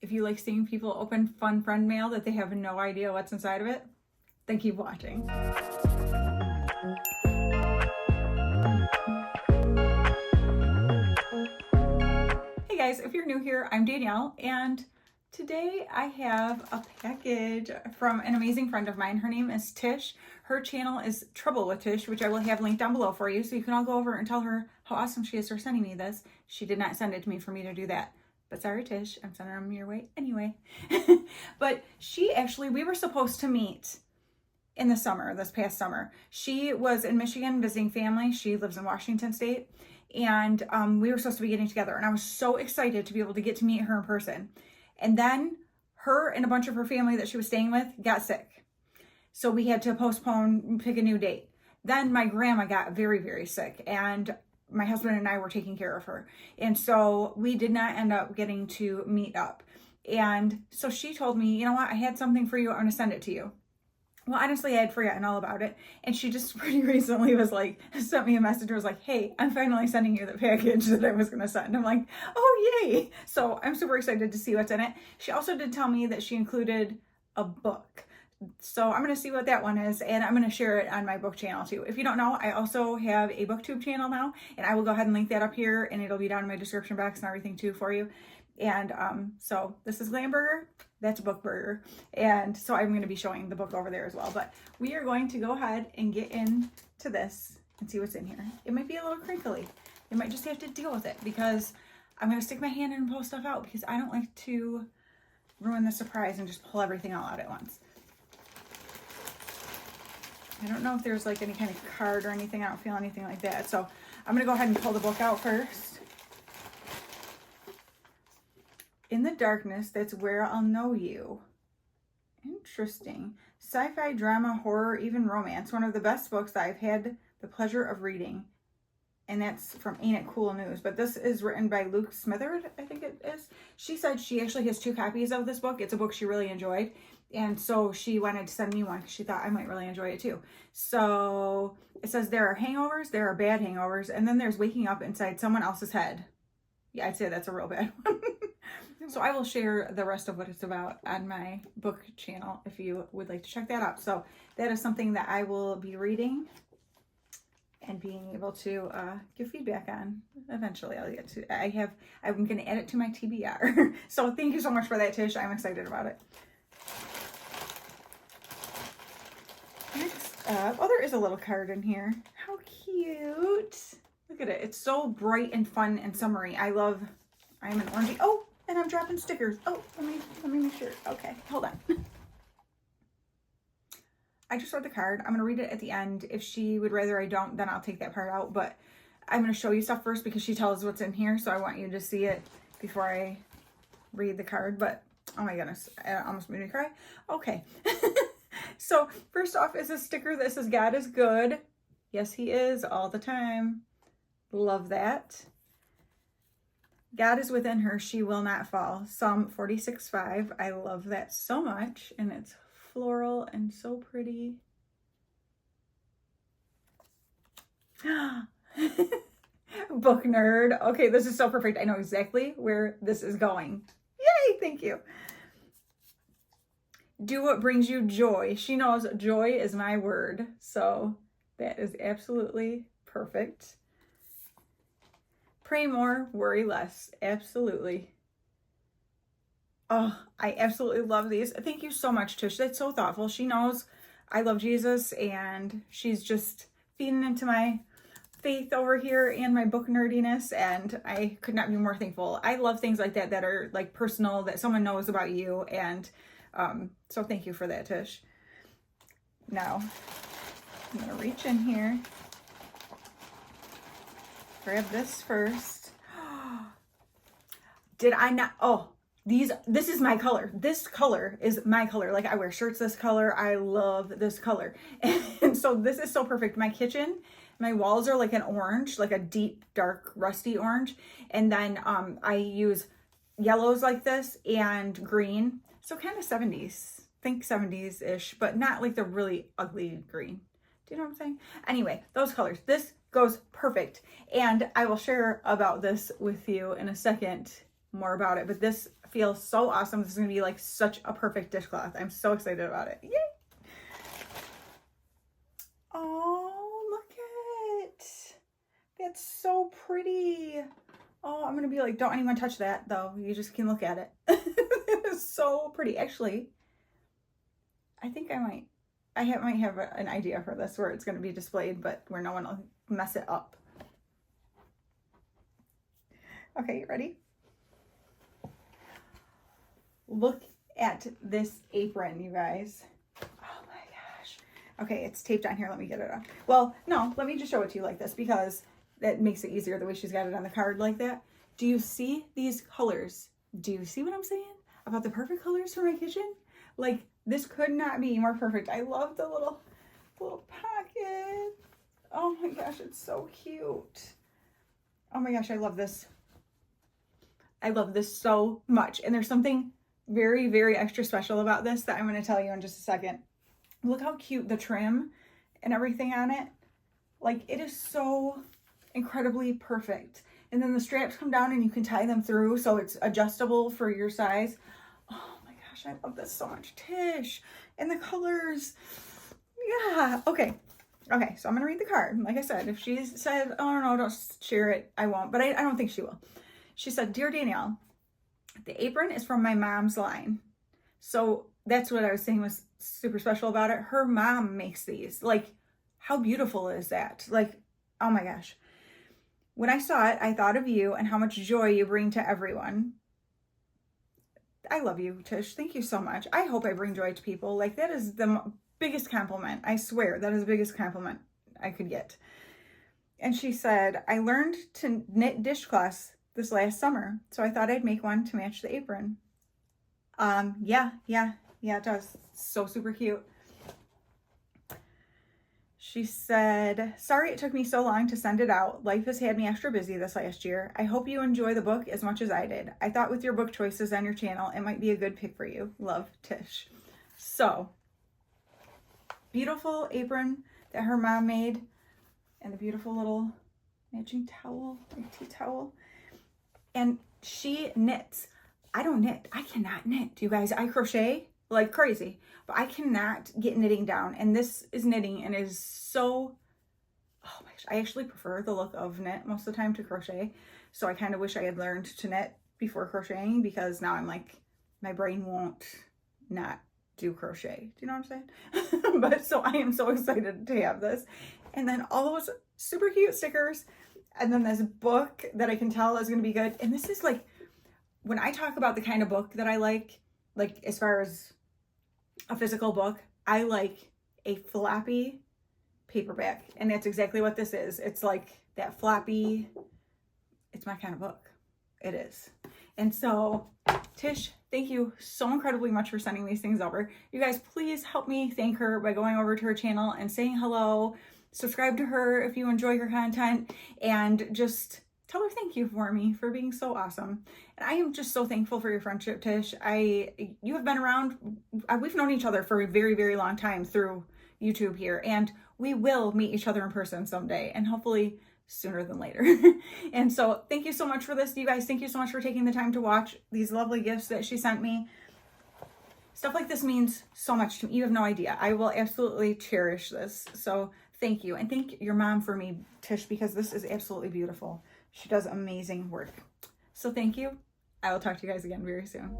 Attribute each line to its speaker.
Speaker 1: if you like seeing people open fun friend mail that they have no idea what's inside of it, then keep watching. Hey guys, if you're new here, I'm Danielle, and today I have a package from an amazing friend of mine. Her name is Tish. Her channel is Trouble with Tish, which I will have linked down below for you, so you can all go over and tell her how awesome she is for sending me this. She did not send it to me for me to do that. But sorry, Tish, I'm sending them your way anyway. But we were supposed to meet in the summer, this past summer. She was in Michigan visiting family. She lives in Washington State. And we were supposed to be getting together. And I was so excited to be able to get to meet her in person. And then her and a bunch of her family that she was staying with got sick. So we had to postpone, pick a new date. Then my grandma got very, very sick. And my husband and I were taking care of her. And so we did not end up getting to meet up. And so she told me, you know what, I had something for you. I'm going to send it to you. Well, honestly, I had forgotten all about it. And she just pretty recently was like, sent me a message and was like, hey, I'm finally sending you the package that I was going to send. I'm like, oh, yay. So I'm super excited to see what's in it. She also did tell me that she included a book. So I'm going to see what that one is, and I'm going to share it on my book channel too. If you don't know, I also have a booktube channel now, and I will go ahead and link that up here, and it'll be down in my description box and everything too for you. And so this is Glamburger, that's Bookburger, and so I'm going to be showing the book over there as well. But we are going to go ahead and get into this and see what's in here. It might be a little crinkly. You might just have to deal with it, because I'm going to stick my hand in and pull stuff out, because I don't like to ruin the surprise and just pull everything all out at once. I don't know if there's like any kind of card or anything. I don't feel anything like that. So I'm going to go ahead and pull the book out first. In the darkness, that's where I'll know you. Interesting. Sci-fi, drama, horror, even romance. One of the best books that I've had the pleasure of reading. And that's from Ain't It Cool News. But this is written by Luke Smitherd, I think it is. She said she actually has 2 copies of this book. It's a book she really enjoyed. And so she wanted to send me one because she thought I might really enjoy it too. So it says there are hangovers, there are bad hangovers, and then there's waking up inside someone else's head. Yeah, I'd say that's a real bad one. So I will share the rest of what it's about on my book channel if you would like to check that out. So that is something that I will be reading and being able to give feedback on eventually. I'll get to. I'm going to add it to my TBR. So thank you so much for that, Tish. I'm excited about it. Next up, oh, there is a little card in here. How cute! Look at it. It's so bright and fun and summery. I'm an orangey. Oh, and I'm dropping stickers. Oh, let me make sure. Okay, hold on. I just read the card. I'm going to read it at the end. If she would rather I don't, then I'll take that part out. But I'm going to show you stuff first because she tells what's in here. So I want you to see it before I read the card. But, oh my goodness, it almost made me cry. Okay. So first off is a sticker that says God is good. Yes, he is all the time. Love that. God is within her. She will not fall. Psalm 46:5. I love that so much. And it's floral and so pretty. Book nerd. Okay, this is so perfect. I know exactly where this is going. Yay, thank you. Do what brings you joy. She knows joy is my word. So that is absolutely perfect. Pray more, worry less. Absolutely. Oh, I absolutely love these. Thank you so much, Tish. That's so thoughtful. She knows I love Jesus, and she's just feeding into my faith over here and my book nerdiness, and I could not be more thankful. I love things like that that are like personal, that someone knows about you, and so thank you for that, Tish. Now, I'm gonna reach in here, grab this first. Did I not? Oh, this is my color. This color is my color. Like, I wear shirts this color. I love this color. And so this is so perfect. My kitchen, my walls are like an orange, like a deep, dark, rusty orange. And then I use yellows like this and green. So kind of 70s, think 70s-ish, but not like the really ugly green. Do you know what I'm saying? Anyway, those colors. This goes perfect. And I will share about this with you in a second, more about it. But this feel so awesome. This is gonna be like such a perfect dishcloth. I'm so excited about it. Yay! Oh, look at it. That's so pretty. Oh, I'm gonna be like, don't anyone touch that though. You just can look at it. It's so pretty. Actually, I think I might have an idea for this where it's gonna be displayed, but where no one will mess it up. Okay, you ready? Look at this apron, you guys. Oh my gosh. Okay, it's taped on here. Let me get it off. Well, no, let me just show it to you like this because that makes it easier the way she's got it on the card like that. Do you see these colors? Do you see what I'm saying about the perfect colors for my kitchen? Like, this could not be more perfect. I love the little pocket. Oh my gosh, it's so cute. Oh my gosh, I love this. I love this so much. And there's something very, very extra special about this that I'm going to tell you in just a second. Look how cute the trim and everything on it. Like, it is so incredibly perfect. And then the straps come down and you can tie them through so it's adjustable for your size. Oh my gosh, I love this so much. Tish, and the colors. Yeah. Okay, so I'm going to read the card. Like I said, if she said, oh no, don't share it, I won't. But I don't think she will. She said, Dear Danielle, the apron is from my mom's line. So that's what I was saying was super special about it. Her mom makes these. Like, how beautiful is that? Like, oh my gosh. When I saw it, I thought of you and how much joy you bring to everyone. I love you, Tish. Thank you so much. I hope I bring joy to people. Like, that is the biggest compliment. I swear, that is the biggest compliment I could get. And she said, I learned to knit dishcloths this last summer, so I thought I'd make one to match the apron. Yeah, it does. So super cute. She said, sorry it took me so long to send it out. Life has had me extra busy this last year. I hope you enjoy the book as much as I did. I thought with your book choices on your channel, it might be a good pick for you. Love, Tish. So, beautiful apron that her mom made, and the beautiful little matching towel, like tea towel. And she knits. I don't knit. I cannot knit, you guys. I crochet like crazy, but I cannot get knitting down. And this is knitting and is so, oh my gosh, I actually prefer the look of knit most of the time to crochet. So I kind of wish I had learned to knit before crocheting, because now I'm like, my brain won't not do crochet. Do you know what I'm saying? But so I am so excited to have this. And then all those super cute stickers. And then this book that I can tell is going to be good. And this is like, when I talk about the kind of book that I like as far as a physical book, I like a floppy paperback. And that's exactly what this is. It's like that floppy, it's my kind of book. It is. And so, Tish, thank you so incredibly much for sending these things over. You guys, please help me thank her by going over to her channel and saying hello. Subscribe to her if you enjoy her content, and just tell her thank you for me for being so awesome. And I am just so thankful for your friendship, Tish. You have been around, we've known each other for a very, very long time through YouTube here, and we will meet each other in person someday, and hopefully sooner than later. And so thank you so much for this, you guys. Thank you so much for taking the time to watch these lovely gifts that she sent me. Stuff like this means so much to me. You have no idea. I will absolutely cherish this. So thank you. And thank your mom for me, Tish, because this is absolutely beautiful. She does amazing work. So thank you. I will talk to you guys again very soon.